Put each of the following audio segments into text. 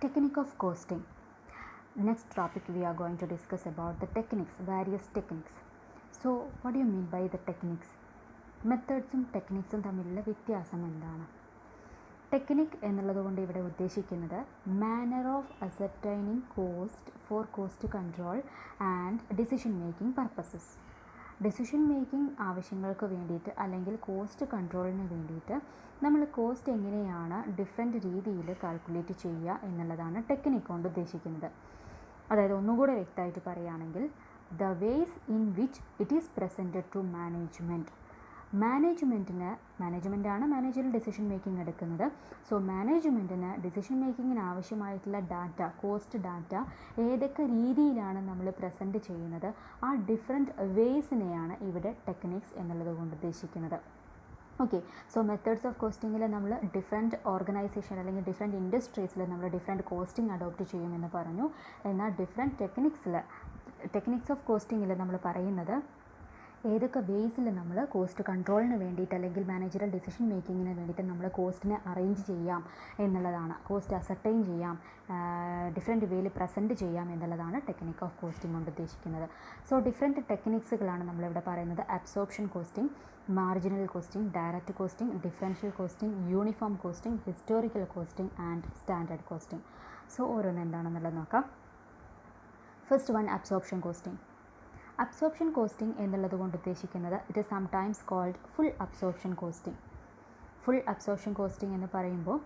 Technique of costing. Next topic we are going to discuss about the techniques, various techniques. So what do you mean by the techniques? മെത്തേഡ്സും ടെക്നിക്സും തമ്മിലുള്ള വ്യത്യാസം എന്താണ്? Technique എന്നുള്ളതുകൊണ്ട് ഇവിടെ ഉദ്ദേശിക്കുന്നത് manner of ascertaining cost for cost control and decision making purposes. Decision making ആവശ്യങ്ങൾക്ക് വേണ്ടിയിട്ട് അല്ലെങ്കിൽ cost കൺട്രോളിന് വേണ്ടിയിട്ട് നമ്മൾ കോസ്റ്റ് എങ്ങനെയാണ് ഡിഫറെൻറ്റ് രീതിയിൽ കാൽക്കുലേറ്റ് ചെയ്യുക എന്നുള്ളതാണ് ടെക്നിക് കൊണ്ട് ഉദ്ദേശിക്കുന്നത്. അതായത് ഒന്നുകൂടെ വ്യക്തമായിട്ട് പറയുകയാണെങ്കിൽ the ways in which it is presented to management. മാനേജ്മെൻറ്റാണ് മാനേജറിൽ ഡിസിഷൻ മേക്കിംഗ് എടുക്കുന്നത്. സോ മാനേജ്മെൻറ്റിന് ഡിസിഷൻ മേക്കിങ്ങിന് ആവശ്യമായിട്ടുള്ള ഡാറ്റ, കോസ്റ്റ് ഡാറ്റ ഏതൊക്കെ രീതിയിലാണ് നമ്മൾ പ്രസൻറ്റ് ചെയ്യുന്നത്, ആ ഡിഫറെൻറ്റ് വേസിനെയാണ് ഇവിടെ ടെക്നിക്സ് എന്നുള്ളത് കൊണ്ട് ഉദ്ദേശിക്കുന്നത്. ഓക്കെ, സോ മെത്തേഡ്സ് ഓഫ് കോസ്റ്റിങ്ങിൽ നമ്മൾ ഡിഫറെൻറ്റ് ഓർഗനൈസേഷൻ അല്ലെങ്കിൽ ഡിഫറെൻറ്റ് ഇൻഡസ്ട്രീസിൽ നമ്മൾ ഡിഫറെൻറ്റ് കോസ്റ്റിംഗ് അഡോപ്റ്റ് ചെയ്യുമെന്ന് പറഞ്ഞു. എന്നാൽ ഡിഫറെൻറ്റ് ടെക്നിക്സ് ഓഫ് കോസ്റ്റിങ്ങിൽ നമ്മൾ പറയുന്നത് ഏതൊക്കെ വേസിൽ നമ്മൾ കോസ്റ്റ് കൺട്രോളിന് വേണ്ടിയിട്ട് അല്ലെങ്കിൽ മാനേജറൽ ഡിസിഷൻ മേക്കിങ്ങിന് വേണ്ടിയിട്ട് നമ്മൾ കോസ്റ്റിനെ അറേഞ്ച് ചെയ്യാം എന്നുള്ളതാണ്, കോസ്റ്റ് അസർട്ടൈൻ ചെയ്യാം, ഡിഫറെൻറ്റ് വേയിൽ പ്രസൻറ്റ് ചെയ്യാം എന്നുള്ളതാണ് ടെക്നിക് ഓഫ് കോസ്റ്റിംഗ് കൊണ്ട് ഉദ്ദേശിക്കുന്നത്. സോ ഡിഫറെൻറ്റ് ടെക്നിക്സുകളാണ് നമ്മളിവിടെ പറയുന്നത്. Absorption costing, marginal costing, direct costing, differential costing, uniform costing, historical costing and standard costing. So ഓരോന്ന് എന്താണെന്നുള്ളത് നോക്കാം. First one, absorption costing. Absorption costing എന്നുള്ളത് കൊണ്ട് ഉദ്ദേശിക്കുന്നത് it is sometimes called full absorption costing. Full absorption costing എന്ന് പറയുമ്പോൾ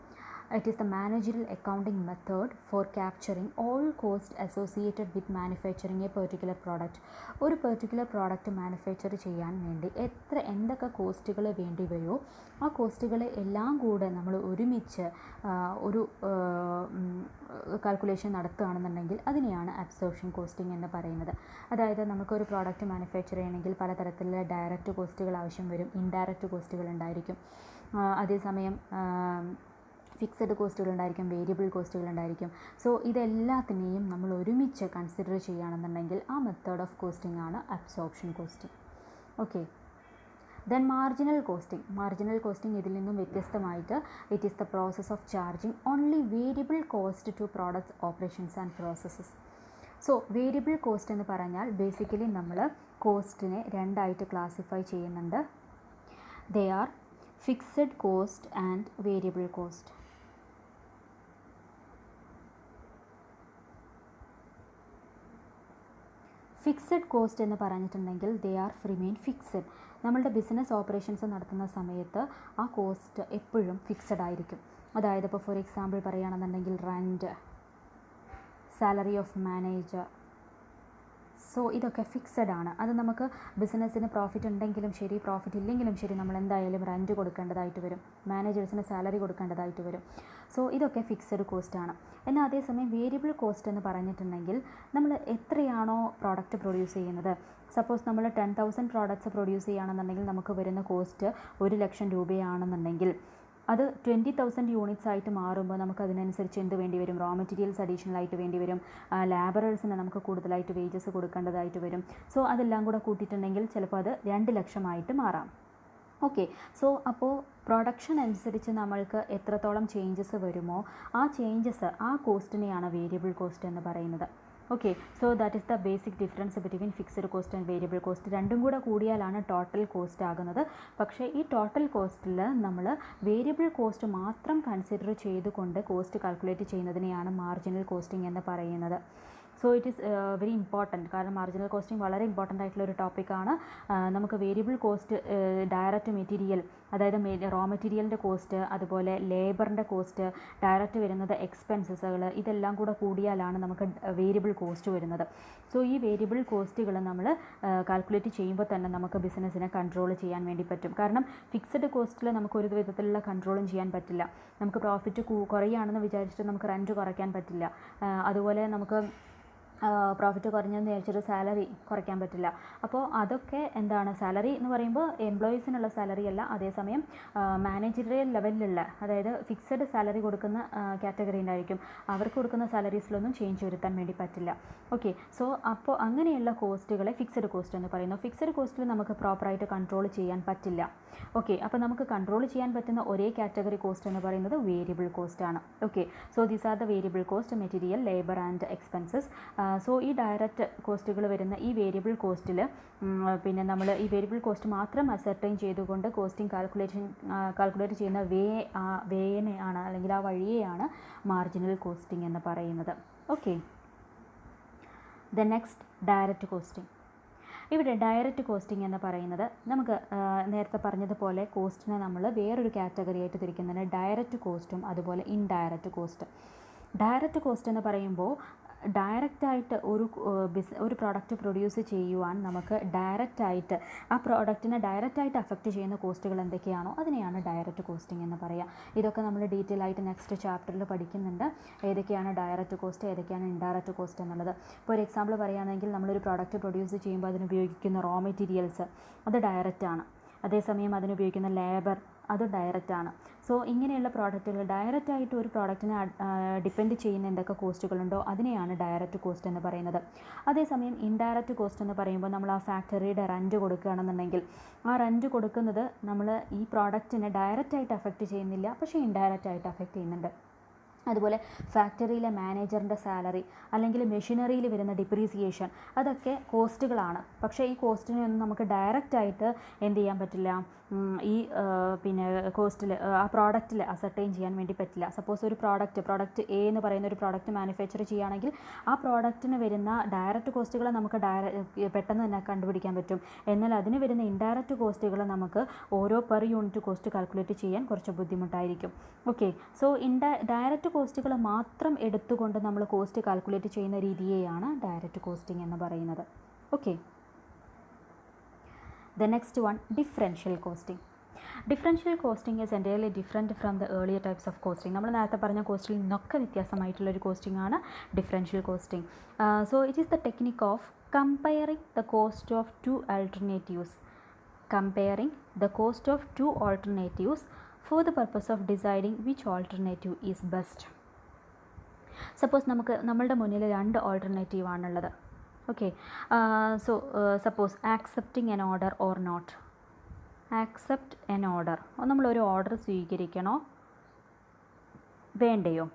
it is the managerial accounting method for capturing all cost associated with manufacturing a particular product. ഒരു particular product manufacture ചെയ്യാൻ വേണ്ടി എന്തൊക്കെ കോസ്റ്റുകൾ വേണ്ടി വരുമോ ആ കോസ്റ്റുകളെ എല്ലാം കൂടെ നമ്മൾ ഒരുമിച്ച് ഒരു കാൽക്കുലേഷൻ നടത്തുകയാണെന്നുണ്ടെങ്കിൽ അതിനെയാണ് അബ്സോർപ്ഷൻ കോസ്റ്റിംഗ് എന്ന് പറയുന്നത്. അതായത് നമുക്കൊരു പ്രോഡക്റ്റ് മാനുഫാക്ചർ ചെയ്യണമെങ്കിൽ പലതരത്തിലുള്ള ഡയറക്റ്റ് കോസ്റ്റുകൾ ആവശ്യം വരും, ഇൻഡയറക്റ്റ് കോസ്റ്റുകൾ ഉണ്ടായിരിക്കും, അതേസമയം ഫിക്സഡ് കോസ്റ്റുകൾ ഉണ്ടായിരിക്കും, വേരിയബിൾ കോസ്റ്റുകൾ ഉണ്ടായിരിക്കും. സോ ഇതെല്ലാത്തിനെയും നമ്മൾ ഒരുമിച്ച് കൺസിഡർ ചെയ്യുകയാണെന്നുണ്ടെങ്കിൽ ആ മെത്തേഡ് ഓഫ് കോസ്റ്റിംഗ് ആണ് absorption costing. Okay, then marginal costing. Marginal costing ഇതിൽ നിന്നും വ്യത്യസ്തമായിട്ട് it is the process of charging only variable cost to products operations and processes. So variable cost എന്ന് പറഞ്ഞാൽ ബേസിക്കലി നമ്മൾ കോസ്റ്റിനെ രണ്ടായിട്ട് ക്ലാസിഫൈ ചെയ്യുന്നുണ്ട്. They are fixed cost and variable cost. Fixed cost എന്ന് പറഞ്ഞിട്ടുണ്ടെങ്കിൽ ദേ ആർ റിമെയിൻ ഫിക്സഡ്. നമ്മളുടെ business operations നടത്തുന്ന സമയത്ത് ആ കോസ്റ്റ് എപ്പോഴും ഫിക്സഡ് ആയിരിക്കും. അതായത് ഇപ്പോൾ ഫോർ എക്സാമ്പിൾ പറയുകയാണെന്നുണ്ടെങ്കിൽ rent, salary of manager. So ഇതൊക്കെ ഫിക്സഡ് ആണ്. അത് നമുക്ക് ബിസിനസ്സിന് പ്രോഫിറ്റ് ഉണ്ടെങ്കിലും ശരി പ്രോഫിറ്റ് ഇല്ലെങ്കിലും ശരി നമ്മൾ എന്തായാലും റെൻറ്റ് കൊടുക്കേണ്ടതായിട്ട് വരും, മാനേജേഴ്സിന് സാലറി കൊടുക്കേണ്ടതായിട്ട് വരും. സോ ഇതൊക്കെ ഫിക്സഡ് കോസ്റ്റാണ്. എന്നാൽ അതേസമയം വേരിയബിൾ കോസ്റ്റ് എന്ന് പറഞ്ഞിട്ടുണ്ടെങ്കിൽ നമ്മൾ എത്രയാണോ പ്രോഡക്റ്റ് പ്രൊഡ്യൂസ് ചെയ്യുന്നത്, സപ്പോസ് നമ്മൾ 10,000 പ്രോഡക്റ്റ്സ് പ്രൊഡ്യൂസ് ചെയ്യുകയാണെന്നുണ്ടെങ്കിൽ നമുക്ക് വരുന്ന കോസ്റ്റ് 1,00,000 രൂപയാണെന്നുണ്ടെങ്കിൽ അത് 20,000 യൂണിറ്റ്സ് ആയിട്ട് മാറുമ്പോൾ നമുക്ക് അതിനനുസരിച്ച് എന്ത് വേണ്ടി വരും, റോ മെറ്റീരിയൽസ് അഡീഷണൽ ആയിട്ട് വേണ്ടി വരും, ലാബറേഴ്സിന് നമുക്ക് കൂടുതലായിട്ട് വേജസ് കൊടുക്കേണ്ടതായിട്ട് വരും. സോ അതെല്ലാം കൂടെ കൂട്ടിയിട്ടുണ്ടെങ്കിൽ ചിലപ്പോൾ അത് 2,00,000 ആയിട്ട് മാറാം. ഓക്കെ, സോ അപ്പോൾ പ്രൊഡക്ഷൻ അനുസരിച്ച് നമ്മൾക്ക് എത്രത്തോളം ചേഞ്ചസ് വരുമോ ആ ചേഞ്ചസ്, ആ കോസ്റ്റിനെയാണ് വേരിയബിൾ കോസ്റ്റ് എന്ന് പറയുന്നത്. Okay, so that is the basic difference between fixed cost and variable cost. രണ്ടും കൂടെ കൂടിയാലാണ് ടോട്ടൽ കോസ്റ്റ് ആകുന്നത്. പക്ഷേ ഈ ടോട്ടൽ കോസ്റ്റിൽ നമ്മൾ വേരിയബിൾ കോസ്റ്റ് മാത്രം കൺസിഡർ ചെയ്തുകൊണ്ട് കോസ്റ്റ് കാൽക്കുലേറ്റ് ചെയ്യുന്നതിനെയാണ് മാർജിനൽ കോസ്റ്റിംഗ് എന്ന് പറയുന്നത്. So it is very important. കാരണം മാർജിനൽ കോസ്റ്റിംഗ് വളരെ ഇമ്പോർട്ടൻ്റ് ആയിട്ടുള്ള ഒരു ടോപ്പിക്കാണ്. നമുക്ക് വേരിയബിൾ കോസ്റ്റ്, ഡയറക്റ്റ് മെറ്റീരിയൽ, അതായത് റോ മെറ്റീരിയലിൻ്റെ കോസ്റ്റ്, അതുപോലെ ലേബറിൻ്റെ കോസ്റ്റ്, ഡയറക്റ്റ് വരുന്നത് എക്സ്പെൻസസുകൾ, ഇതെല്ലാം കൂടെ കൂടിയാലാണ് നമുക്ക് വേരിയബിൾ കോസ്റ്റ് വരുന്നത്. സോ ഈ വേരിയബിൾ കോസ്റ്റുകൾ നമ്മൾ കാൽക്കുലേറ്റ് ചെയ്യുമ്പോൾ തന്നെ നമുക്ക് ബിസിനസ്സിനെ കൺട്രോൾ ചെയ്യാൻ വേണ്ടി പറ്റും. കാരണം ഫിക്സഡ് കോസ്റ്റിൽ നമുക്ക് ഒരു വിധത്തിലുള്ള കൺട്രോളും ചെയ്യാൻ പറ്റില്ല. നമുക്ക് പ്രോഫിറ്റ് കുറയുകയാണെന്ന് വിചാരിച്ചിട്ട് നമുക്ക് റെൻറ്റ് കുറയ്ക്കാൻ പറ്റില്ല. അതുപോലെ നമുക്ക് പ്രോഫിറ്റ് കുറഞ്ഞെന്ന് വിചാരിച്ചൊരു സാലറി കുറയ്ക്കാൻ പറ്റില്ല. അപ്പോൾ അതൊക്കെ എന്താണ്, സാലറി എന്ന് പറയുമ്പോൾ എംപ്ലോയീസിനുള്ള സാലറി അല്ല, അതേസമയം മാനേജറിയൽ ലെവലിലുള്ള, അതായത് ഫിക്സഡ് സാലറി കൊടുക്കുന്ന കാറ്റഗറി ഉണ്ടായിരിക്കും, അവർക്ക് കൊടുക്കുന്ന സാലറീസിലൊന്നും ചേഞ്ച് വരുത്താൻ വേണ്ടി പറ്റില്ല. ഓക്കെ, സോ അപ്പോൾ അങ്ങനെയുള്ള കോസ്റ്റുകളെ ഫിക്സഡ് കോസ്റ്റ് എന്ന് പറയുന്നു. ഫിക്സഡ് കോസ്റ്റിൽ നമുക്ക് പ്രോപ്പറായിട്ട് കൺട്രോൾ ചെയ്യാൻ പറ്റില്ല. ഓക്കെ, അപ്പോൾ നമുക്ക് കൺട്രോൾ ചെയ്യാൻ പറ്റുന്ന ഒരേ കാറ്റഗറി കോസ്റ്റ് എന്ന് പറയുന്നത് വേരിയബിൾ കോസ്റ്റ് ആണ്. Okay, so these are the variable cost, material, labour and expenses. So ഈ ഡയറക്റ്റ് കോസ്റ്റുകൾ വരുന്ന ഈ വേരിയബിൾ കോസ്റ്റിൽ പിന്നെ നമ്മൾ ഈ വേരിയബിൾ കോസ്റ്റ് മാത്രം അസർട്ടൈൻ ചെയ്തുകൊണ്ട് കോസ്റ്റിംഗ് കാൽക്കുലേറ്റ് ചെയ്യുന്ന വേനെയാണ്, അല്ലെങ്കിൽ ആ വഴിയെയാണ് മാർജിനൽ കോസ്റ്റിംഗ് എന്ന് പറയുന്നത്. Okay, the next direct costing. ഇവിടെ ഡയറക്റ്റ് കോസ്റ്റിംഗ് എന്ന് പറയുന്നത് നമുക്ക് നേരത്തെ പറഞ്ഞതുപോലെ കോസ്റ്റിനെ നമ്മൾ വേറൊരു കാറ്റഗറി ആയിട്ട് തിരിക്കുന്നുണ്ട്, ഡയറക്റ്റ് കോസ്റ്റും അതുപോലെ ഇൻഡയറക്റ്റ് കോസ്റ്റ്. ഡയറക്റ്റ് കോസ്റ്റ് എന്ന് പറയുമ്പോൾ ഡയറക്റ്റായിട്ട് ഒരു പ്രോഡക്റ്റ് പ്രൊഡ്യൂസ് ചെയ്യുവാൻ നമുക്ക് ഡയറക്റ്റായിട്ട് ആ പ്രോഡക്റ്റിനെ ഡയറക്റ്റായിട്ട് അഫക്റ്റ് ചെയ്യുന്ന കോസ്റ്റുകൾ എന്തൊക്കെയാണോ അതിനെയാണ് ഡയറക്റ്റ് കോസ്റ്റിംഗ് എന്ന് പറയുക. ഇതൊക്കെ നമ്മൾ ഡീറ്റെയിൽ ആയിട്ട് നെക്സ്റ്റ് ചാപ്റ്ററിൽ പഠിക്കുന്നുണ്ട്, ഏതൊക്കെയാണ് ഡയറക്റ്റ് കോസ്റ്റ് ഏതൊക്കെയാണ് ഇൻഡയറക്റ്റ് കോസ്റ്റ് എന്നുള്ളത്. ഇപ്പോൾ ഒരു എക്സാമ്പിൾ പറയുകയാണെങ്കിൽ നമ്മളൊരു പ്രോഡക്റ്റ് പ്രൊഡ്യൂസ് ചെയ്യുമ്പോൾ അതിനുപയോഗിക്കുന്ന റോ മെറ്റീരിയൽസ് അത് ഡയറക്റ്റാണ്, അതേസമയം അതിനുപയോഗിക്കുന്ന ലേബർ അത് ഡയറക്റ്റാണ്. സോ ഇങ്ങനെയുള്ള പ്രോഡക്റ്റുകൾ ഡയറക്റ്റായിട്ട് ഒരു പ്രോഡക്റ്റിനെ ഡിപ്പെൻഡ് ചെയ്യുന്ന എന്തൊക്കെ കോസ്റ്റുകളുണ്ടോ അതിനെയാണ് ഡയറക്റ്റ് കോസ്റ്റ് എന്ന് പറയുന്നത്. അതേസമയം ഇൻഡയറക്റ്റ് കോസ്റ്റ് എന്ന് പറയുമ്പോൾ നമ്മൾ ആ ഫാക്ടറിയുടെ റെൻറ്റ് കൊടുക്കുകയാണെന്നുണ്ടെങ്കിൽ ആ റെൻറ്റ് കൊടുക്കുന്നത് നമ്മൾ ഈ പ്രോഡക്റ്റിനെ ഡയറക്റ്റായിട്ട് അഫക്റ്റ് ചെയ്യുന്നില്ല, പക്ഷേ ഇൻഡയറക്റ്റായിട്ട് അഫക്റ്റ് ചെയ്യുന്നുണ്ട്. അതുപോലെ ഫാക്ടറിയിലെ മാനേജറിൻ്റെ സാലറി അല്ലെങ്കിൽ മെഷീനറിയിൽ വരുന്ന ഡിപ്രീസിയേഷൻ അതൊക്കെ കോസ്റ്റുകളാണ്. പക്ഷേ ഈ കോസ്റ്റിനെ ഒന്നും നമുക്ക് ഡയറക്റ്റായിട്ട് എന്ത് ചെയ്യാൻ പറ്റില്ല, ഈ പിന്നെ കോസ്റ്റിൽ ആ പ്രോഡക്റ്റിൽ അസർട്ടൈൻ ചെയ്യാൻ വേണ്ടി പറ്റില്ല. സപ്പോസ് ഒരു പ്രോഡക്റ്റ് എ എന്ന് പറയുന്ന ഒരു പ്രോഡക്റ്റ് മാനുഫാക്ചർ ചെയ്യുകയാണെങ്കിൽ ആ പ്രോഡക്റ്റിന് വരുന്ന ഡയറക്റ്റ് കോസ്റ്റുകളെ നമുക്ക് പെട്ടെന്ന് തന്നെ കണ്ടുപിടിക്കാൻ പറ്റും. എന്നാൽ അതിന് വരുന്ന ഇൻഡയറക്റ്റ് കോസ്റ്റുകൾ നമുക്ക് ഓരോ പെർ യൂണിറ്റ് കോസ്റ്റ് കാൽക്കുലേറ്റ് ചെയ്യാൻ കുറച്ച് ബുദ്ധിമുട്ടായിരിക്കും. ഓക്കെ, സോ ഡയറക്റ്റ് കോസ്റ്റുകൾ മാത്രം എടുത്തുകൊണ്ട് നമ്മൾ കോസ്റ്റ് കാൽക്കുലേറ്റ് ചെയ്യുന്ന രീതിയെയാണ് ഡയറക്റ്റ് കോസ്റ്റിംഗ് എന്ന് പറയുന്നത്. Okay, the next one, differential costing. Differential costing is entirely different from the earlier types of costing. നമ്മൾ നേരത്തെ പറഞ്ഞ കോസ്റ്റിൽ നിന്നൊക്കെ വ്യത്യാസമായിട്ടുള്ളൊരു കോസ്റ്റിംഗ് ആണ് differential costing. So it is the technique of comparing the cost of two alternatives for the purpose of deciding which alternative is best. Suppose നമ്മളുടെ മുന്നിൽ രണ്ട് ഓൾട്ടർനേറ്റീവ് ആണുള്ളത്. Okay, so suppose accepting an order or not. Accept an order, നമ്മളൊരു order സ്വീകരിക്കണോ വേണ്ടയോ,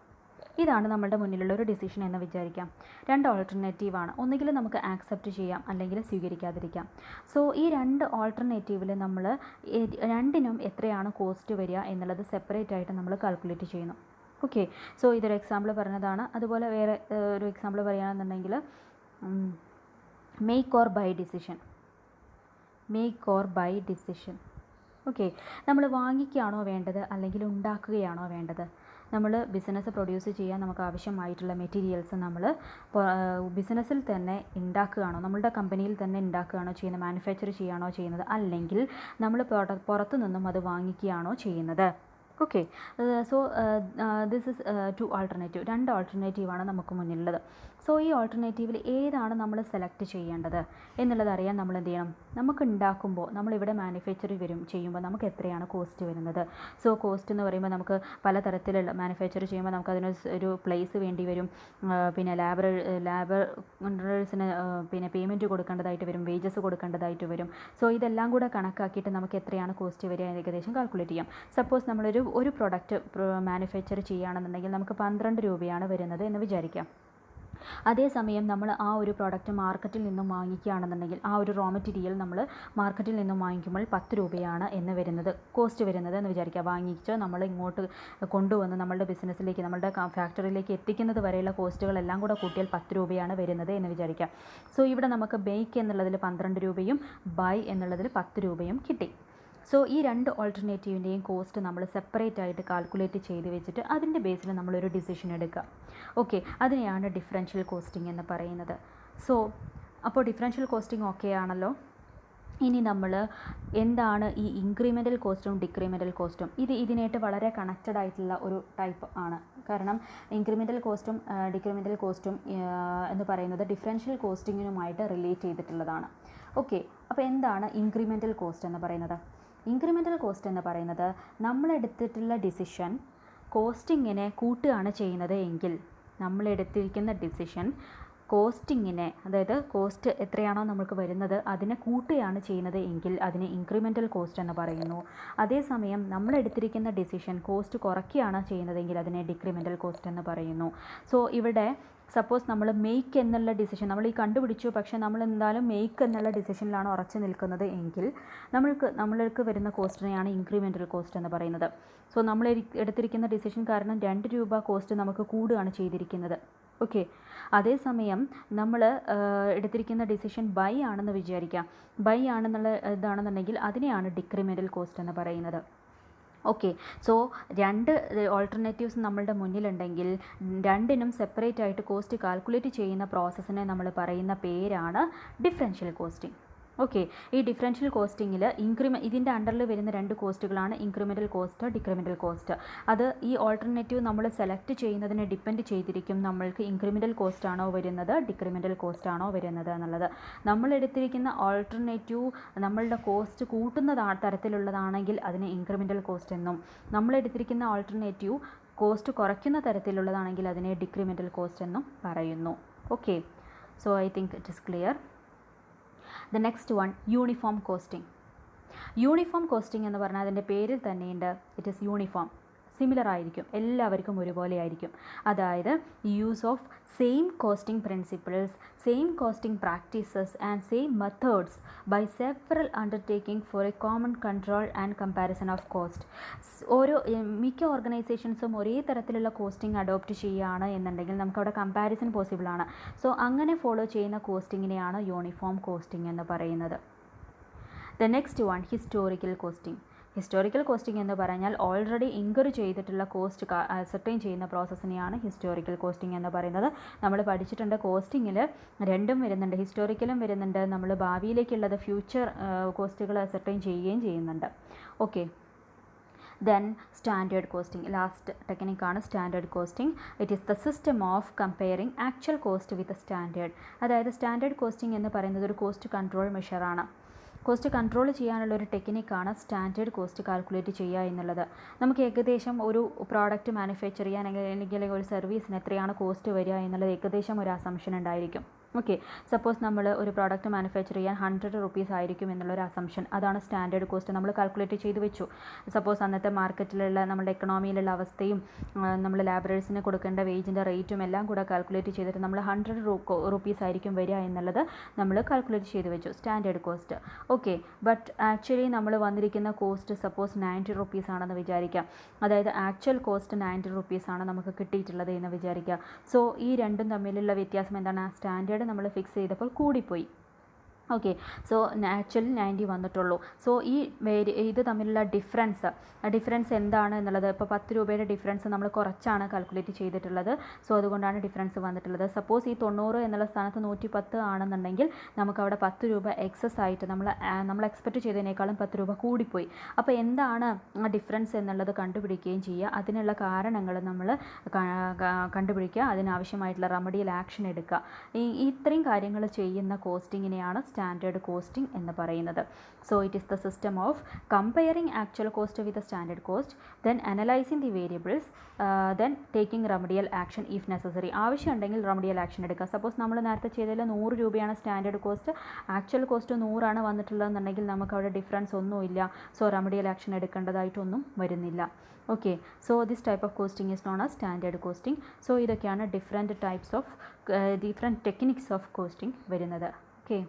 ഇതാണ് നമ്മളുടെ മുന്നിലുള്ള ഒരു ഡിസിഷൻ എന്ന് വിചാരിക്കാം. രണ്ട് ഓൾട്ടർനേറ്റീവാണ്, ഒന്നുകിൽ നമുക്ക് ആക്സെപ്റ്റ് ചെയ്യാം അല്ലെങ്കിൽ സ്വീകരിക്കാതിരിക്കാം. സോ ഈ രണ്ട് ഓൾട്ടർനേറ്റീവിൽ നമ്മൾ രണ്ടിനും എത്രയാണ് കോസ്റ്റ് വരിക എന്നുള്ളത് സെപ്പറേറ്റ് ആയിട്ട് നമ്മൾ കാൽക്കുലേറ്റ് ചെയ്യുന്നു. ഓക്കെ, സോ ഇതൊരു എക്സാമ്പിൾ പറഞ്ഞതാണ്. അതുപോലെ വേറെ ഒരു എക്സാമ്പിൾ പറയുകയാണെന്നുണ്ടെങ്കിൽ make or buy decision. Okay, നമ്മൾ വാങ്ങിക്കുകയാണോ വേണ്ടത് അല്ലെങ്കിൽ ഉണ്ടാക്കുകയാണോ വേണ്ടത്. നമ്മൾ ബിസിനസ് പ്രൊഡ്യൂസ് ചെയ്യാൻ നമുക്ക് ആവശ്യമായിട്ടുള്ള മെറ്റീരിയൽസ് നമ്മൾ ബിസിനസ്സിൽ തന്നെ ഉണ്ടാക്കുകയാണോ, നമ്മളുടെ കമ്പനിയിൽ തന്നെ ഉണ്ടാക്കുകയാണോ ചെയ്യുന്നത്, മാനുഫാക്ചർ ചെയ്യുകയാണോ ചെയ്യുന്നത്, അല്ലെങ്കിൽ നമ്മൾ പുറത്തു നിന്നും അത് വാങ്ങിക്കുകയാണോ ചെയ്യുന്നത്. Okay, so this is two alternative, രണ്ട് ഓൾട്ടർനേറ്റീവാണ് നമുക്ക് മുന്നിലുള്ളത്. സോ ഈ ഓൾട്ടർനേറ്റീവിൽ ഏതാണ് നമ്മൾ സെലക്ട് ചെയ്യേണ്ടത് എന്നുള്ളത് അറിയാൻ നമ്മൾ എന്ത് ചെയ്യണം, നമുക്ക് ഉണ്ടാക്കുമ്പോൾ നമ്മളിവിടെ മാനുഫാക്ചർ ചെയ്യുമ്പോൾ നമുക്ക് എത്രയാണ് കോസ്റ്റ് വരുന്നത്. സോ കോസ്റ്റ് എന്ന് പറയുമ്പോൾ നമുക്ക് പലതരത്തിലുള്ള മാനുഫാക്ചർ ചെയ്യുമ്പോൾ നമുക്കതിന് ഒരു പ്ലേസ് വേണ്ടി വരും, പിന്നെ ലേബറേഴ്സിന് പിന്നെ പേയ്മെൻറ്റ് കൊടുക്കേണ്ടതായിട്ട് വരും, വേജസ് കൊടുക്കേണ്ടതായിട്ട് വരും. സോ ഇതെല്ലാം കൂടെ കണക്കാക്കിയിട്ട് നമുക്ക് എത്രയാണ് കോസ്റ്റ് വരിക ഏകദേശം കാൽക്കുലേറ്റ് ചെയ്യാം. സപ്പോസ് നമ്മളൊരു പ്രൊഡക്റ്റ് മാനുഫാക്ചർ ചെയ്യുകയാണെന്നുണ്ടെങ്കിൽ നമുക്ക് 12 രൂപയാണ് വരുന്നത് എന്ന് വിചാരിക്കാം. അതേസമയം നമ്മൾ ആ ഒരു പ്രോഡക്റ്റ് മാർക്കറ്റിൽ നിന്നും വാങ്ങിക്കുകയാണെന്നുണ്ടെങ്കിൽ ആ ഒരു റോ മെറ്റീരിയൽ നമ്മൾ മാർക്കറ്റിൽ നിന്നും വാങ്ങിക്കുമ്പോൾ 10 രൂപയാണ് കോസ്റ്റ് വരുന്നത് എന്ന് വിചാരിക്കുക. വാങ്ങിച്ച് നമ്മൾ ഇങ്ങോട്ട് കൊണ്ടുവന്ന് നമ്മളുടെ ബിസിനസ്സിലേക്ക് നമ്മളുടെ ഫാക്ടറിയിലേക്ക് എത്തിക്കുന്നത് വരെയുള്ള കോസ്റ്റുകളെല്ലാം കൂടെ കൂട്ടിയാൽ 10 രൂപയാണ് വരുന്നത് എന്ന് വിചാരിക്കുക. സോ ഇവിടെ നമുക്ക് ബേക്ക് എന്നുള്ളതിൽ 12 രൂപയും ബൈ എന്നുള്ളതിൽ 10 രൂപയും കിട്ടി. സോ ഈ രണ്ട് ഓൾട്ടർനേറ്റീവിൻ്റെയും കോസ്റ്റ് നമ്മൾ സെപ്പറേറ്റ് ആയിട്ട് കാൽക്കുലേറ്റ് ചെയ്ത് വെച്ചിട്ട് അതിൻ്റെ ബേസിൽ നമ്മളൊരു ഡിസിഷൻ എടുക്കുക. ഓക്കെ, അതിനെയാണ് ഡിഫറൻഷ്യൽ കോസ്റ്റിംഗ് എന്ന് പറയുന്നത്. സോ അപ്പോൾ ഡിഫറൻഷ്യൽ കോസ്റ്റിംഗ് ഓക്കെ ആണല്ലോ. ഇനി നമ്മൾ എന്താണ് ഈ ഇൻക്രിമെൻ്റൽ കോസ്റ്റും ഡിക്രിമെൻ്റൽ കോസ്റ്റും? ഇതിനായിട്ട് വളരെ കണക്റ്റഡ് ആയിട്ടുള്ള ഒരു ടൈപ്പ് ആണ്. കാരണം ഇൻക്രിമെൻ്റൽ കോസ്റ്റും ഡിക്രിമെൻ്റൽ കോസ്റ്റും എന്ന് പറയുന്നത് ഡിഫറൻഷ്യൽ കോസ്റ്റിങ്ങിനുമായിട്ട് റിലേറ്റ് ചെയ്തിട്ടുള്ളതാണ്. ഓക്കെ, അപ്പോൾ എന്താണ് ഇൻക്രിമെൻ്റൽ കോസ്റ്റ് എന്ന് പറയുന്നത്? ഇൻക്രിമെൻ്റൽ കോസ്റ്റ് എന്ന് പറയുന്നത് നമ്മളെടുത്തിട്ടുള്ള ഡിസിഷൻ കോസ്റ്റിങ്ങിനെ കൂട്ടുകയാണ് ചെയ്യുന്നത് എങ്കിൽ, നമ്മളെടുത്തിരിക്കുന്ന ഡിസിഷൻ കോസ്റ്റിങ്ങിനെ, അതായത് കോസ്റ്റ് എത്രയാണോ നമുക്ക് വരുന്നത് അതിനെ കൂട്ടുകയാണ് ചെയ്യുന്നത് എങ്കിൽ അതിനെ ഇൻക്രിമെൻ്റൽ കോസ്റ്റ് എന്ന് പറയുന്നു. അതേസമയം നമ്മളെടുത്തിരിക്കുന്ന ഡിസിഷൻ കോസ്റ്റ് കുറയ്ക്കുകയാണ് ചെയ്യുന്നതെങ്കിൽ അതിനെ ഡിക്രിമെൻ്റൽ കോസ്റ്റ് എന്ന് പറയുന്നു. സോ ഇവിടെ സപ്പോസ് നമ്മൾ മെയ്ക്ക് എന്നുള്ള ഡിസിഷൻ നമ്മൾ ഈ കണ്ടുപിടിച്ചു, പക്ഷേ നമ്മൾ എന്തായാലും മെയ്ക്ക് എന്നുള്ള ഡിസിഷനിലാണ് ഉറച്ചു നിൽക്കുന്നത് എങ്കിൽ നമ്മൾക്ക് വരുന്ന കോസ്റ്റിനെയാണ് ഇൻക്രിമെൻ്റൽ കോസ്റ്റ് എന്ന് പറയുന്നത്. സോ നമ്മൾ എടുത്തിരിക്കുന്ന ഡിസിഷൻ കാരണം 2 രൂപ കോസ്റ്റ് നമുക്ക് കൂടുകയാണ് ചെയ്തിരിക്കുന്നത്. ഓക്കെ, അതേസമയം നമ്മൾ എടുത്തിരിക്കുന്ന ഡിസിഷൻ ബൈ ആണെന്ന് വിചാരിക്കാം. ബൈ ആണെന്നുള്ള ഇതാണെന്നുണ്ടെങ്കിൽ അതിനെയാണ് ഡിക്രിമെൻ്റൽ കോസ്റ്റ് എന്ന് പറയുന്നത്. ഓക്കെ, സോ 2 ഓൾട്ടർനേറ്റീവ്സ് നമ്മളുടെ മുന്നിലുണ്ടെങ്കിൽ രണ്ടിനും സെപ്പറേറ്റ് ആയിട്ട് കോസ്റ്റ് കാൽക്കുലേറ്റ് ചെയ്യുന്ന പ്രോസസ്സിനെ നമ്മൾ പറയുന്ന പേരാണ് ഡിഫറൻഷ്യൽ കോസ്റ്റിംഗ്. ഓക്കെ, ഈ ഡിഫറൻഷ്യൽ കോസ്റ്റിങ്ങിൽ ഇതിൻ്റെ അണ്ടറിൽ വരുന്ന 2 കോസ്റ്റുകളാണ് ഇൻക്രിമെൻ്റൽ കോസ്റ്റ്, ഡിക്രിമെൻ്റൽ കോസ്റ്റ്. അത് ഈ ഓൾട്ടർനേറ്റീവ് നമ്മൾ സെലക്ട് ചെയ്യുന്നതിനെ ഡിപ്പെൻഡ് ചെയ്തിരിക്കും നമ്മൾക്ക് ഇൻക്രിമെൻ്റൽ കോസ്റ്റ് ആണോ വരുന്നത്, ഡിക്രിമെൻ്റൽ കോസ്റ്റ് ആണോ വരുന്നത് എന്നുള്ളത്. നമ്മൾ എടുത്തിരിക്കുന്ന ഓൾട്ടർനേറ്റീവ് നമ്മളുടെ കോസ്റ്റ് കൂട്ടുന്ന തരത്തിലുള്ളതാണെങ്കിൽ അതിനെ ഇൻക്രിമെൻ്റൽ കോസ്റ്റ് എന്നും, നമ്മൾ എടുത്തിരിക്കുന്ന ഓൾട്ടർനേറ്റീവ് കോസ്റ്റ് കുറയ്ക്കുന്ന തരത്തിലുള്ളതാണെങ്കിൽ അതിനെ ഡിക്രിമെൻ്റൽ കോസ്റ്റ് എന്നും പറയുന്നു. Okay, so I think it is clear. The next one, uniform costing. Uniform costing എന്ന് പറഞ്ഞാൽ അതിൻ്റെ പേരിൽ തന്നെയുണ്ട്, ഇറ്റ് ഈസ് യൂണിഫോം, സിമിലർ ആയിരിക്കും, എല്ലാവർക്കും ഒരുപോലെ ആയിരിക്കും. അതായത് use of same costing principles, same costing practices and same methods by several undertaking for a common control and comparison of cost. മിക്ക ഓർഗനൈസേഷൻസും ഒരേ തരത്തിലുള്ള കോസ്റ്റിംഗ് അഡോപ്റ്റ് ചെയ്യുകയാണ് എന്നുണ്ടെങ്കിൽ നമുക്കവിടെ കമ്പാരിസൺ പോസിബിളാണ്. സോ അങ്ങനെ ഫോളോ ചെയ്യുന്ന കോസ്റ്റിങ്ങിനെയാണ് യൂണിഫോം കോസ്റ്റിംഗ് എന്ന് പറയുന്നത്. The next one, historical costing. Historical costing എന്ന് പറഞ്ഞാൽ ഓൾറെഡി ഇൻകർ ചെയ്തിട്ടുള്ള കോസ്റ്റ് അസർട്ടൈൻ ചെയ്യുന്ന പ്രോസസ്സിനെയാണ് ഹിസ്റ്റോറിക്കൽ കോസ്റ്റിംഗ് എന്ന് പറയുന്നത്. നമ്മൾ പഠിച്ചിട്ടുണ്ട് കോസ്റ്റിങ്ങിൽ 2ഉം വരുന്നുണ്ട്, ഹിസ്റ്റോറിക്കലും വരുന്നുണ്ട്, നമ്മൾ ഭാവിയിലേക്കുള്ളത് ഫ്യൂച്ചർ കോസ്റ്റുകൾ അസർട്ടൈൻ ചെയ്യുകയും ചെയ്യുന്നുണ്ട്. Okay, then standard costing, last ടെക്നിക്കാണ് standard costing. It is the system of comparing actual cost with standard. അതായത് സ്റ്റാൻഡേർഡ് കോസ്റ്റിംഗ് എന്ന് പറയുന്നത് ഒരു കോസ്റ്റ് കൺട്രോൾ മെഷറാണ്. കോസ്റ്റ് കൺട്രോൾ ചെയ്യാനുള്ള ഒരു ടെക്നിക്കാണ് സ്റ്റാൻഡേർഡ് കോസ്റ്റ് കാൽക്കുലേറ്റ് ചെയ്യുക എന്നുള്ളത്. നമുക്ക് ഏകദേശം ഒരു പ്രോഡക്റ്റ് മാനുഫാക്ചർ ചെയ്യാൻ അല്ലെങ്കിൽ ഒരു സർവീസിന് എത്രയാണ് കോസ്റ്റ് വരിക എന്നുള്ളത് ഏകദേശം ഒരു അസംഷൻ ഉണ്ടായിരിക്കും. ഓക്കെ, സപ്പോസ് നമ്മൾ ഒരു പ്രോഡക്റ്റ് മാനുഫാക്ചർ ചെയ്യാൻ 100 റുപ്പീസ് ആയിരിക്കും എന്നുള്ളൊരു അസംഷൻ, അതാണ് സ്റ്റാൻഡേർഡ് കോസ്റ്റ് നമ്മൾ കാൽക്കുലേറ്റ് ചെയ്ത് വെച്ചു. സപ്പോസ് അന്നത്തെ മാർക്കറ്റിലുള്ള നമ്മുടെ എക്കണോമിയിലുള്ള അവസ്ഥയും നമ്മൾ ലാബറേഴ്സിന് കൊടുക്കേണ്ട വേജിൻ്റെ റേറ്റും എല്ലാം കൂടെ കാൽക്കുലേറ്റ് ചെയ്തിട്ട് നമ്മൾ 100 റുപ്പീസ് ആയിരിക്കും വരിക എന്നുള്ളത് നമ്മൾ കാൽക്കുലേറ്റ് ചെയ്ത് വെച്ചു, standard cost. Okay, but actually നമ്മൾ വന്നിരിക്കുന്ന കോസ്റ്റ് സപ്പോസ് 90 റുപ്പീസ് ആണെന്ന് വിചാരിക്കാം. അതായത് ആക്ച്വൽ കോസ്റ്റ് 90 റുപ്പീസ് ആണ് നമുക്ക് കിട്ടിയിട്ടുള്ളത് എന്ന് വിചാരിക്കുക. സോ ഈ രണ്ടും തമ്മിലുള്ള വ്യത്യാസം എന്താണ്? സ്റ്റാൻഡേർഡ് നമ്മൾ ഫിക്സ് ചെയ്തപ്പോൾ കൂടിപ്പോയി. ഓക്കെ, സോ ആക്ച്വലി 90 വന്നിട്ടുള്ളൂ. സോ ഇത് തമ്മിലുള്ള ഡിഫറൻസ് എന്താണ് എന്നുള്ളത്, ഇപ്പോൾ 10 രൂപയുടെ ഡിഫറൻസ് നമ്മൾ കുറച്ചാണ് കാൽക്കുലേറ്റ് ചെയ്തിട്ടുള്ളത്. സോ അതുകൊണ്ടാണ് ഡിഫറൻസ് വന്നിട്ടുള്ളത്. സപ്പോസ് ഈ 90 എന്നുള്ള സ്ഥാനത്ത് 110 ആണെന്നുണ്ടെങ്കിൽ നമുക്കവിടെ 10 രൂപ എക്സസ് ആയിട്ട് നമ്മൾ എക്സ്പെക്റ്റ് ചെയ്തതിനേക്കാളും 10 രൂപ കൂടിപ്പോയി. അപ്പോൾ എന്താണ് ആ ഡിഫറൻസ് എന്നുള്ളത് കണ്ടുപിടിക്കുകയും ചെയ്യുക, അതിനുള്ള കാരണങ്ങൾ നമ്മൾ കണ്ടുപിടിക്കുക, അതിനാവശ്യമായിട്ടുള്ള റെമഡിയൽ ആക്ഷൻ എടുക്കുക. ഇത്രയും കാര്യങ്ങൾ ചെയ്യുന്ന കോസ്റ്റിങ്ങിനെയാണ് സ്റ്റാൻഡേർഡ് കോസ്റ്റിംഗ് എന്ന് പറയുന്നത്. So it is the system of comparing actual cost with standard cost, then analysing the variables, then taking remedial action if necessary. ആവശ്യമുണ്ടെങ്കിൽ റെമഡിയൽ ആക്ഷൻ എടുക്കുക. സപ്പോസ് നമ്മൾ നേരത്തെ ചെയ്തതിൽ 100 രൂപയാണ് സ്റ്റാൻഡേർഡ് കോസ്റ്റ്, ആക്ച്വൽ കോസ്റ്റ് 100 ആണ് വന്നിട്ടുള്ളതെന്നുണ്ടെങ്കിൽ നമുക്ക് അവിടെ ഡിഫറൻസ് ഒന്നുമില്ല. സോ റെമഡിയൽ ആക്ഷൻ എടുക്കേണ്ടതായിട്ടൊന്നും വരുന്നില്ല. Okay, so this type of costing is known as standard costing. So ഇതൊക്കെയാണ് ഡിഫറെൻറ്റ് ടെക്നിക്സ് ഓഫ് കോസ്റ്റിംഗ് വരുന്നത്. ഓക്കെ.